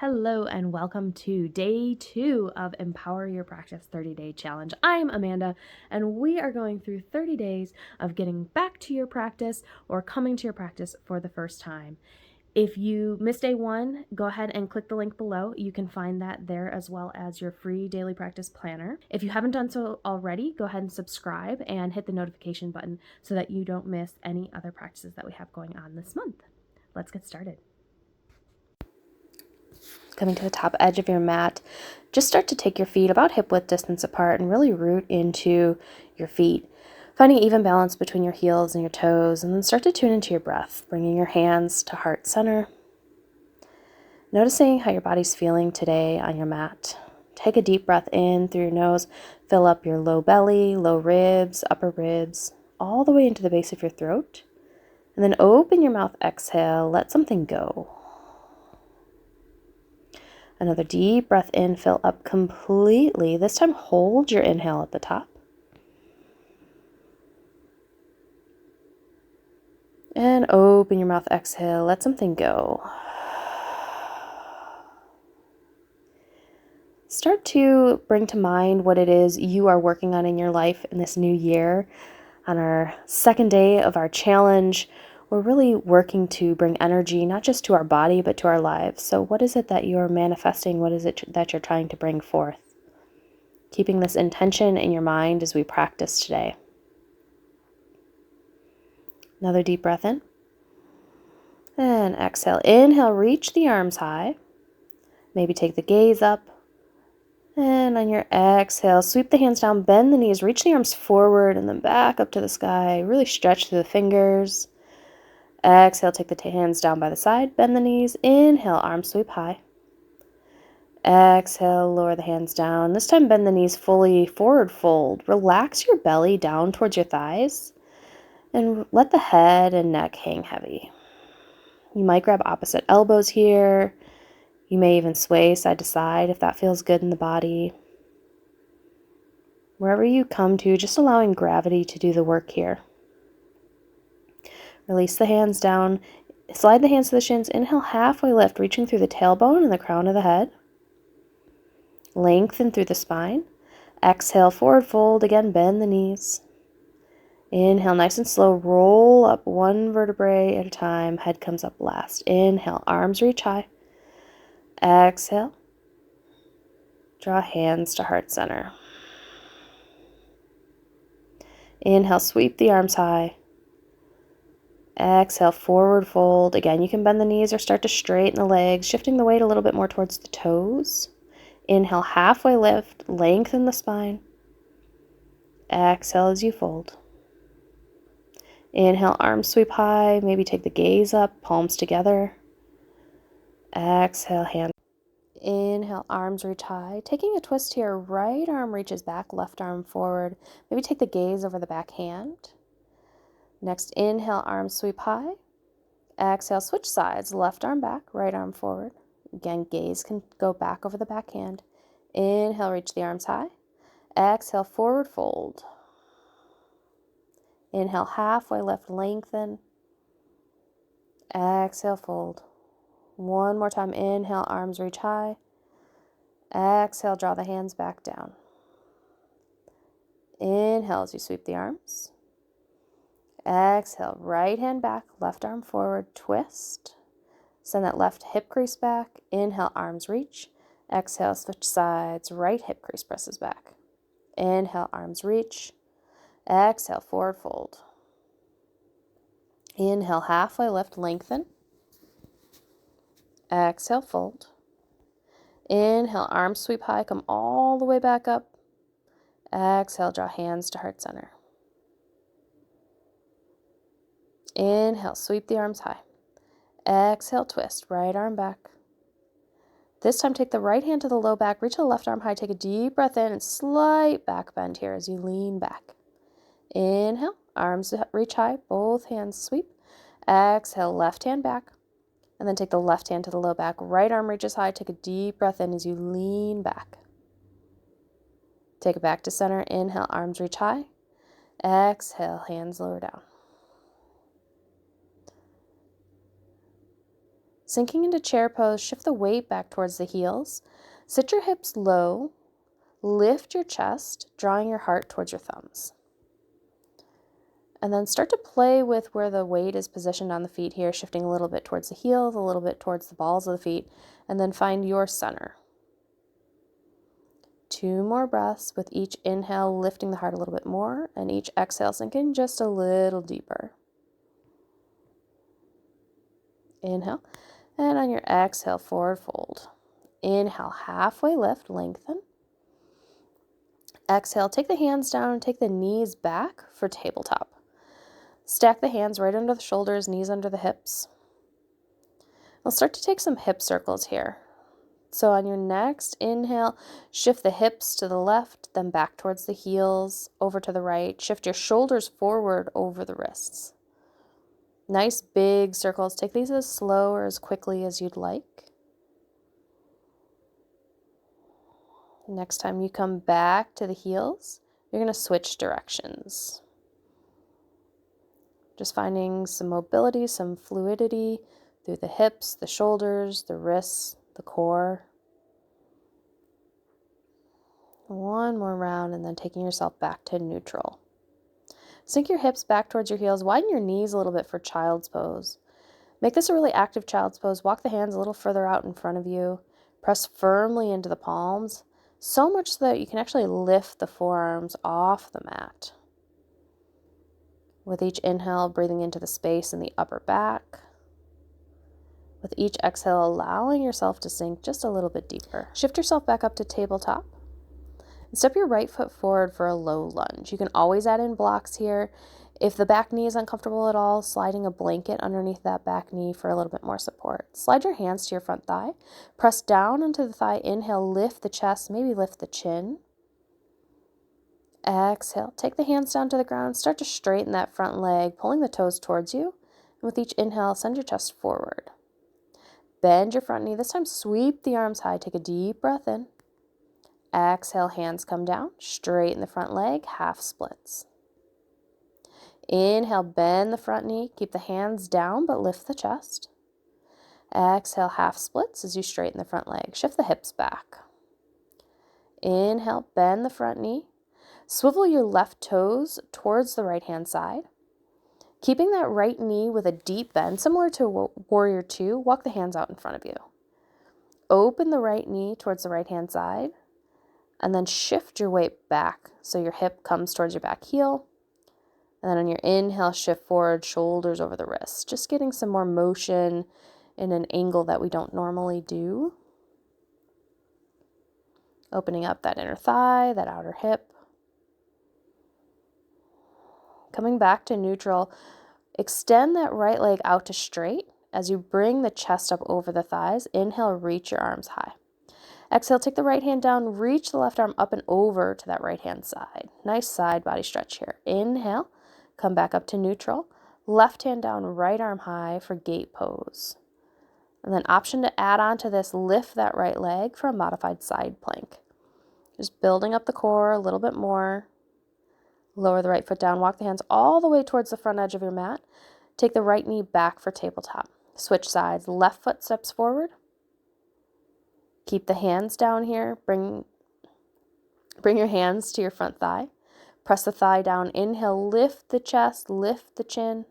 Hello and welcome to day 2 of Empower Your Practice 30-Day Challenge. I'm Amanda, and we are going through 30 days of getting back to your practice or coming to your practice for the first time. If you missed day 1, go ahead and click the link below. You can find that there as well as your free daily practice planner. If you haven't done so already, go ahead and subscribe and hit the notification button so that you don't miss any other practices that we have going on this month. Let's get started. Coming to the top edge of your mat, just start to take your feet about hip width distance apart and really root into your feet, finding even balance between your heels and your toes, and then start to tune into your breath, bringing your hands to heart center. Noticing how your body's feeling today on your mat. Take a deep breath in through your nose, fill up your low belly, low ribs, upper ribs, all the way into the base of your throat, and then open your mouth, exhale, let something go. Another deep breath in, fill up completely. This time, hold your inhale at the top. And open your mouth, exhale, let something go. Start to bring to mind what it is you are working on in your life in this new year. On our second day of our challenge, we're really working to bring energy, not just to our body, but to our lives. So what is it that you're manifesting? What is it that you're trying to bring forth? Keeping this intention in your mind as we practice today. Another deep breath in. And exhale. Inhale, reach the arms high. Maybe take the gaze up. And on your exhale, sweep the hands down, bend the knees, reach the arms forward, and then back up to the sky. Really stretch through the fingers. Exhale, take the hands down by the side, bend the knees. Inhale, arms sweep high. Exhale, lower the hands down. This time, bend the knees fully, forward fold. Relax your belly down towards your thighs, and let the head and neck hang heavy. You might grab opposite elbows here. You may even sway side to side if that feels good in the body. Wherever you come to, just allowing gravity to do the work here. Release the hands down. Slide the hands to the shins. Inhale, halfway lift, reaching through the tailbone and the crown of the head. Lengthen through the spine. Exhale, forward fold. Again, bend the knees. Inhale, nice and slow, roll up one vertebrae at a time. Head comes up last. Inhale, arms reach high. Exhale, draw hands to heart center. Inhale, sweep the arms high. Exhale, forward fold. Again, you can bend the knees or start to straighten the legs, shifting the weight a little bit more towards the toes. Inhale, halfway lift, lengthen the spine. Exhale as you fold. Inhale, arms sweep high, maybe take the gaze up, palms together. Exhale, hands. Inhale, arms reach high. Taking a twist here, right arm reaches back, left arm forward. Maybe take the gaze over the back hand. Next, inhale, arms sweep high. Exhale, switch sides, left arm back, right arm forward. Again, gaze can go back over the back hand. Inhale, reach the arms high. Exhale, forward fold. Inhale, halfway lift, lengthen. Exhale, fold. One more time. Inhale, arms reach high. Exhale, draw the hands back down. Inhale as you sweep the arms. Exhale, right hand back, left arm forward, twist. Send that left hip crease back. Inhale, arms reach. Exhale, switch sides, right hip crease presses back. Inhale, arms reach. Exhale, forward fold. Inhale, halfway lift, lengthen. Exhale, fold. Inhale, arms sweep high, come all the way back up. Exhale, draw hands to heart center. Inhale, sweep the arms high. Exhale, twist, right arm back. This time, take the right hand to the low back, reach the left arm high, take a deep breath in, and slight back bend here as you lean back. Inhale, arms reach high, both hands sweep. Exhale, left hand back. And then take the left hand to the low back. Right arm reaches high. Take a deep breath in as you lean back. Take it back to center. Inhale, arms reach high. Exhale, hands lower down. Sinking into chair pose, shift the weight back towards the heels. Sit your hips low, lift your chest, drawing your heart towards your thumbs. And then start to play with where the weight is positioned on the feet here, shifting a little bit towards the heels, a little bit towards the balls of the feet, and then find your center. 2 more breaths with each inhale, lifting the heart a little bit more, and each exhale, sinking just a little deeper. Inhale, and on your exhale, forward fold. Inhale, halfway lift, lengthen. Exhale, take the hands down and take the knees back for tabletop. Stack the hands right under the shoulders, knees under the hips. We'll start to take some hip circles here. So on your next inhale, shift the hips to the left, then back towards the heels, over to the right. Shift your shoulders forward over the wrists. Nice big circles. Take these as slow or as quickly as you'd like. Next time you come back to the heels, you're going to switch directions. Just finding some mobility, some fluidity through the hips, the shoulders, the wrists, the core. One more round and then taking yourself back to neutral. Sink your hips back towards your heels. Widen your knees a little bit for child's pose. Make this a really active child's pose. Walk the hands a little further out in front of you. Press firmly into the palms, so much so that you can actually lift the forearms off the mat. With each inhale, breathing into the space in the upper back. With each exhale, allowing yourself to sink just a little bit deeper. Shift yourself back up to tabletop. And step your right foot forward for a low lunge. You can always add in blocks here. If the back knee is uncomfortable at all, sliding a blanket underneath that back knee for a little bit more support. Slide your hands to your front thigh. Press down onto the thigh. Inhale, lift the chest, maybe lift the chin. Exhale, take the hands down to the ground. Start to straighten that front leg, pulling the toes towards you. And with each inhale, send your chest forward. Bend your front knee. This time, sweep the arms high. Take a deep breath in. Exhale, hands come down. Straighten the front leg, half splits. Inhale, bend the front knee. Keep the hands down, but lift the chest. Exhale, half splits as you straighten the front leg. Shift the hips back. Inhale, bend the front knee. Swivel your left toes towards the right-hand side. Keeping that right knee with a deep bend, similar to Warrior 2, walk the hands out in front of you. Open the right knee towards the right-hand side, and then shift your weight back so your hip comes towards your back heel. And then on your inhale, shift forward, shoulders over the wrists. Just getting some more motion in an angle that we don't normally do. Opening up that inner thigh, that outer hip. Coming back to neutral, extend that right leg out to straight as you bring the chest up over the thighs. Inhale, reach your arms high. Exhale, take the right hand down, reach the left arm up and over to that right hand side. Nice side body stretch here. Inhale, come back up to neutral. Left hand down, right arm high for gate pose. And then option to add on to this, lift that right leg for a modified side plank. Just building up the core a little bit more. Lower the right foot down, walk the hands all the way towards the front edge of your mat. Take the right knee back for tabletop. Switch sides, left foot steps forward. Keep the hands down here. Bring your hands to your front thigh. Press the thigh down. Inhale, lift the chest, lift the chin.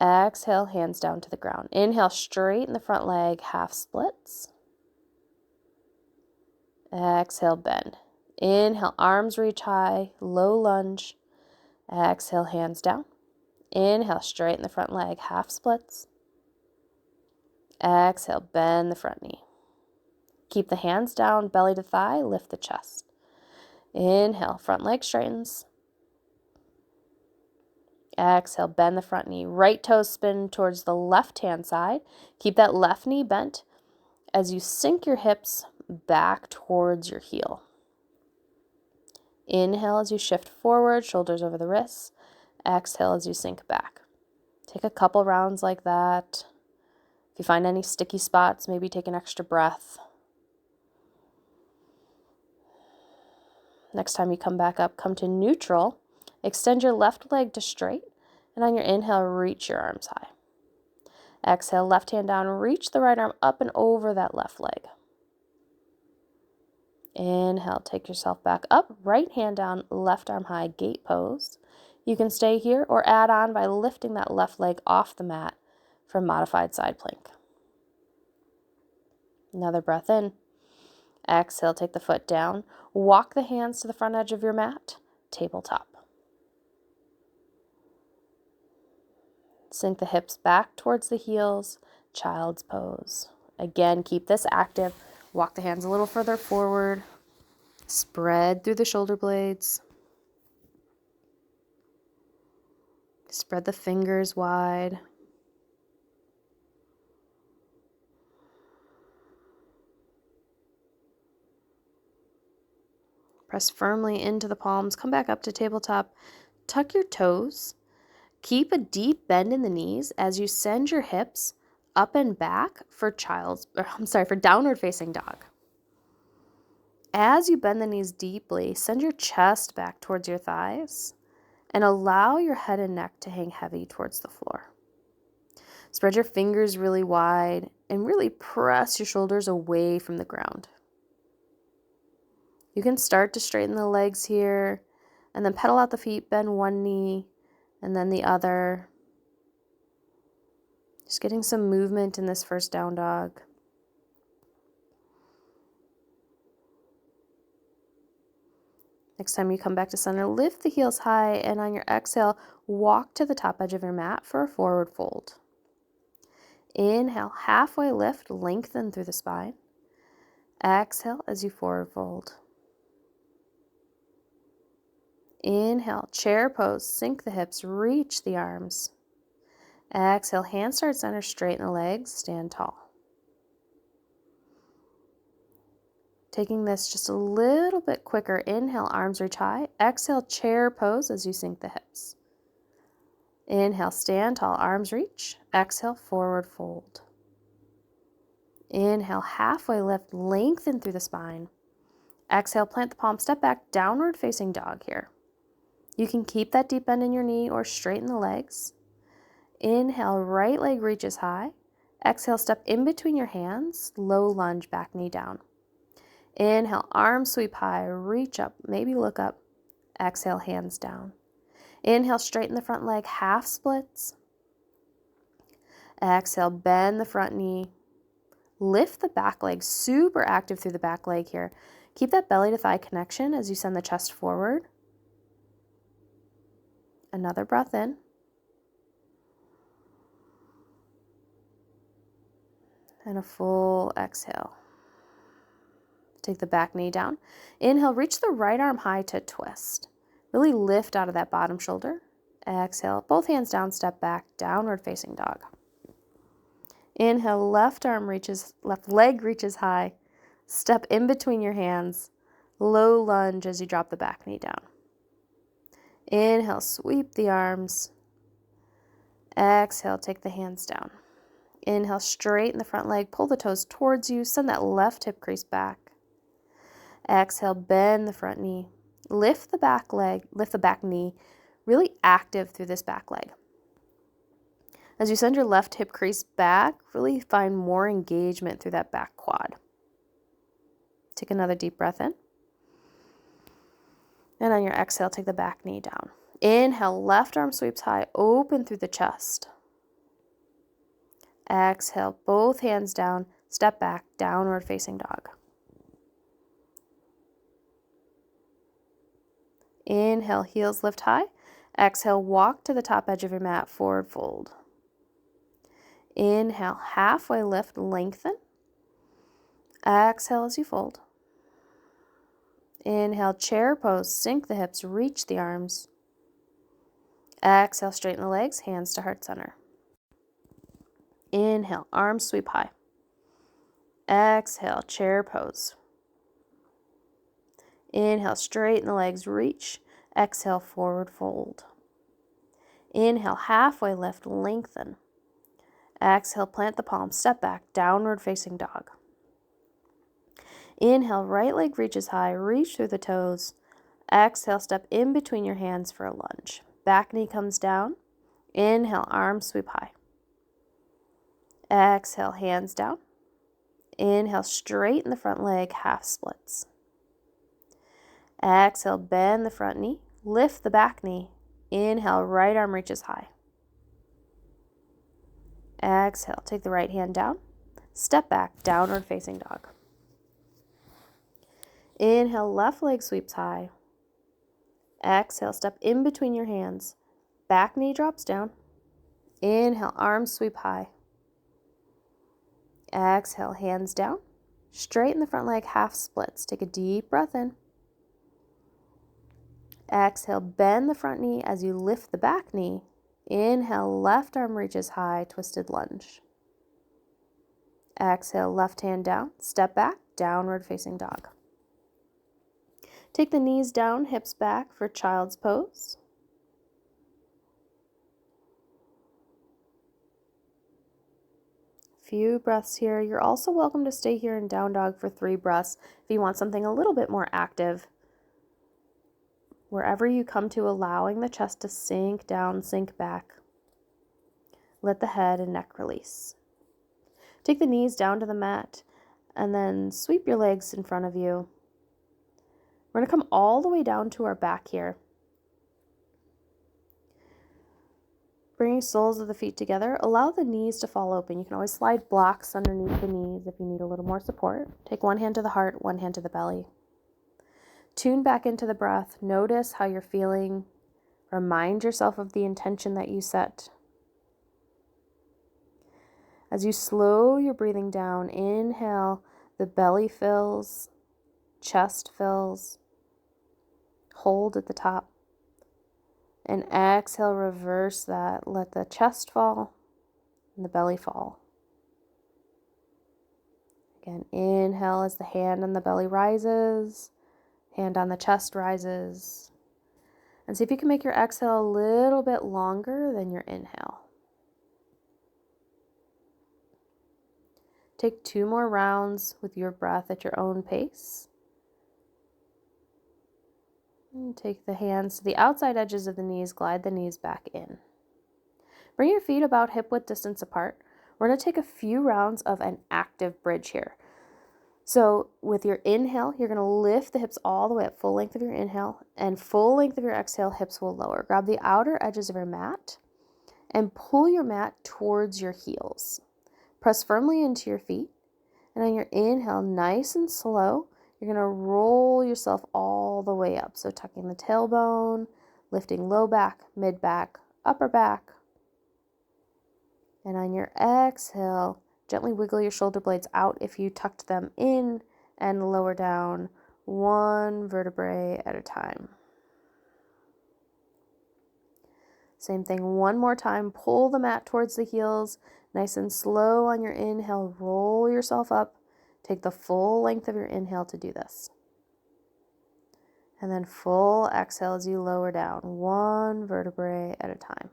Exhale, hands down to the ground. Inhale, straighten the front leg, half splits. Exhale, bend. Inhale, arms reach high, low lunge. Exhale, hands down. Inhale, straighten the front leg, half splits. Exhale, bend the front knee. Keep the hands down, belly to thigh, lift the chest. Inhale, front leg straightens. Exhale, bend the front knee. Right toes spin towards the left-hand side. Keep that left knee bent as you sink your hips back towards your heel. Inhale as you shift forward, shoulders over the wrists. Exhale as you sink back. Take a couple rounds like that. If you find any sticky spots, maybe take an extra breath. Next time you come back up, come to neutral. Extend your left leg to straight. And on your inhale, reach your arms high. Exhale, left hand down, reach the right arm up and over that left leg. Inhale, take yourself back up, right hand down, left arm high, gate pose. You can stay here or add on by lifting that left leg off the mat for modified side plank. Another breath in. Exhale, take the foot down. Walk the hands to the front edge of your mat, tabletop. Sink the hips back towards the heels, child's pose. Again, keep this active. Walk the hands a little further forward. Spread through the shoulder blades. Spread the fingers wide. Press firmly into the palms. Come back up to tabletop. Tuck your toes. Keep a deep bend in the knees as you send your hips up and back for downward facing dog. As you bend the knees deeply, send your chest back towards your thighs and allow your head and neck to hang heavy towards the floor. Spread your fingers really wide and really press your shoulders away from the ground. You can start to straighten the legs here and then pedal out the feet, bend one knee and then the other. Just getting some movement in this first down dog. Next time you come back to center, lift the heels high and on your exhale, walk to the top edge of your mat for a forward fold. Inhale, halfway lift, lengthen through the spine. Exhale as you forward fold. Inhale, chair pose, sink the hips, reach the arms. Exhale, hands start center, straighten the legs, stand tall. Taking this just a little bit quicker, inhale, arms reach high. Exhale, chair pose as you sink the hips. Inhale, stand tall, arms reach. Exhale, forward fold. Inhale, halfway lift, lengthen through the spine. Exhale, plant the palm, step back, downward facing dog here. You can keep that deep bend in your knee or straighten the legs. Inhale, right leg reaches high. Exhale, step in between your hands, low lunge, back knee down. Inhale, arms sweep high, reach up, maybe look up. Exhale, hands down. Inhale, straighten the front leg, half splits. Exhale, bend the front knee. Lift the back leg, super active through the back leg here. Keep that belly to thigh connection as you send the chest forward. Another breath in. And a full exhale. Take the back knee down. Inhale, reach the right arm high to twist. Really lift out of that bottom shoulder. Exhale, both hands down, step back, downward facing dog. Inhale, left leg reaches high. Step in between your hands. Low lunge as you drop the back knee down. Inhale, sweep the arms. Exhale, take the hands down. Inhale, straighten the front leg, pull the toes towards you, send that left hip crease back. Exhale, bend the front knee. Lift the back knee, really active through this back leg. As you send your left hip crease back, really find more engagement through that back quad. Take another deep breath in. And on your exhale, take the back knee down. Inhale, left arm sweeps high, open through the chest. Exhale, both hands down, step back, downward facing dog. Inhale, heels lift high. Exhale, walk to the top edge of your mat, forward fold. Inhale, halfway lift, lengthen. Exhale as you fold. Inhale, chair pose, sink the hips, reach the arms. Exhale, straighten the legs, hands to heart center. Inhale, arms sweep high. Exhale, chair pose. Inhale, straighten the legs, reach. Exhale, forward fold. Inhale, halfway lift, lengthen. Exhale, plant the palm, step back, downward facing dog. Inhale, right leg reaches high, reach through the toes. Exhale, step in between your hands for a lunge. Back knee comes down. Inhale, arms sweep high. Exhale, hands down. Inhale, straighten the front leg, half splits. Exhale, bend the front knee, lift the back knee. Inhale, right arm reaches high. Exhale, take the right hand down. Step back, downward facing dog. Inhale, left leg sweeps high. Exhale, step in between your hands. Back knee drops down. Inhale, arms sweep high. Exhale, hands down. Straighten the front leg, half splits. Take a deep breath in. Exhale, bend the front knee as you lift the back knee. Inhale, left arm reaches high, twisted lunge. Exhale, left hand down, step back, downward facing dog. Take the knees down, hips back for child's pose. Few breaths here. You're also welcome to stay here in down dog for 3 breaths if you want something a little bit more active. Wherever you come to, allowing the chest to sink down, sink back. Let the head and neck release. Take the knees down to the mat and then sweep your legs in front of you. We're going to come all the way down to our back here. Bringing soles of the feet together, allow the knees to fall open. You can always slide blocks underneath the knees if you need a little more support. Take one hand to the heart, one hand to the belly. Tune back into the breath. Notice how you're feeling. Remind yourself of the intention that you set. As you slow your breathing down, inhale, the belly fills, chest fills. Hold at the top. And exhale, reverse that. Let the chest fall and the belly fall. Again, inhale as the hand on the belly rises, hand on the chest rises. And see if you can make your exhale a little bit longer than your inhale. Take 2 more rounds with your breath at your own pace. And take the hands to the outside edges of the knees, glide the knees back in. Bring your feet about hip width distance apart. We're going to take a few rounds of an active bridge here. So with your inhale, you're going to lift the hips all the way up, full length of your inhale, and full length of your exhale, hips will lower. Grab the outer edges of your mat and pull your mat towards your heels. Press firmly into your feet, and on your inhale, nice and slow, you're going to roll yourself all the way up. So tucking the tailbone, lifting low back, mid back, upper back. And on your exhale, gently wiggle your shoulder blades out if you tucked them in and lower down 1 vertebrae at a time. Same thing one more time. Pull the mat towards the heels. Nice and slow on your inhale. Roll yourself up. Take the full length of your inhale to do this. And then full exhale as you lower down 1 vertebrae at a time.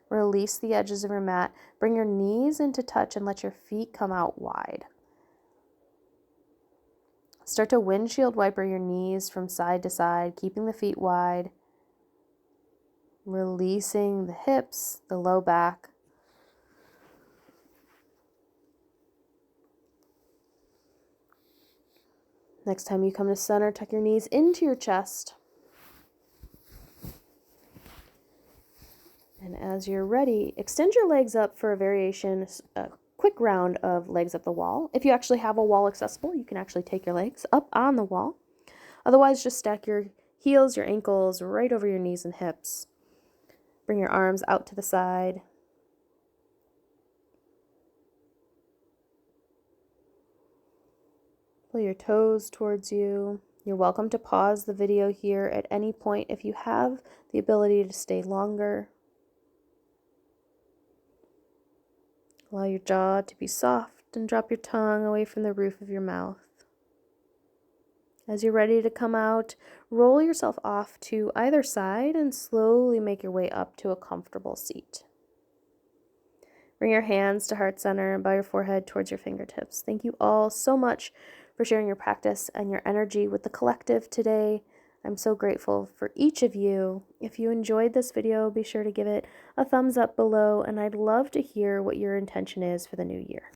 Release the edges of your mat. Bring your knees into touch and let your feet come out wide. Start to windshield wiper your knees from side to side, keeping the feet wide. Releasing the hips, the low back. Next time you come to center, tuck your knees into your chest. And as you're ready, extend your legs up for a variation, a quick round of legs up the wall. If you actually have a wall accessible, you can actually take your legs up on the wall. Otherwise, just stack your heels, your ankles right over your knees and hips. Bring your arms out to the side. Pull your toes towards you. You're welcome to pause the video here at any point if you have the ability to stay longer. Allow your jaw to be soft and drop your tongue away from the roof of your mouth. As you're ready to come out, roll yourself off to either side and slowly make your way up to a comfortable seat. Bring your hands to heart center and bow your forehead towards your fingertips. Thank you all so much for sharing your practice and your energy with the collective today. I'm so grateful for each of you. If you enjoyed this video, be sure to give it a thumbs up below, and I'd love to hear what your intention is for the new year.